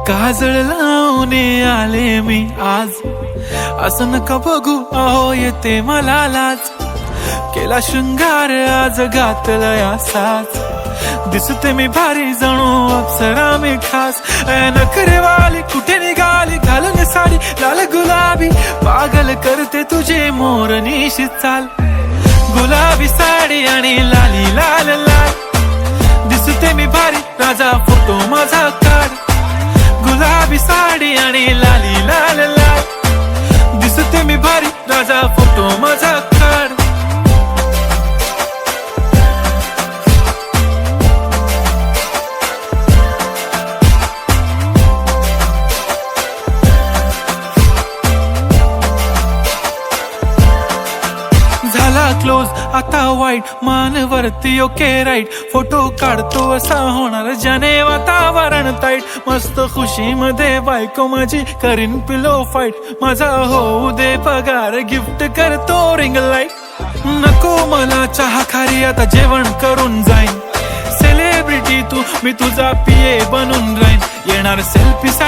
काजळ लावून आले मी आज, असं नका बघू अहो येते मला लाज. केला शृंगार आज घातला साज, दिसते मी भारी जणू अप्सरा मी खास. नखरेवाली कुठे निघाली घालून साडी लाल गुलाबी, पागल करते तुझे मोरनीशी चाल. गुलाबी साडी आणि लाली लाल लाल, दिसते मी भारी राजा फोटो माझा काढ. गुलाबी साडी आणि लाली लाल लाल, दिसते मी भारी राजा फोटो माझा काढ. झाला क्लोज आता वाईट, मान वरती ओके राईट. फोटो काढतो असा होणार ज्याने वातावरण ताईट. मस्त खुशी मध्ये बायको माझी करीन पिलो फाईट. माझा होऊ दे पगार गिफ्ट करतो रिंग लाईट. नको मला चहा खारी आता जेवण करून जाईन. सेलिब्रिटी तू मी तुझा पिये बनून राहीन. येणार सेल्फी साठी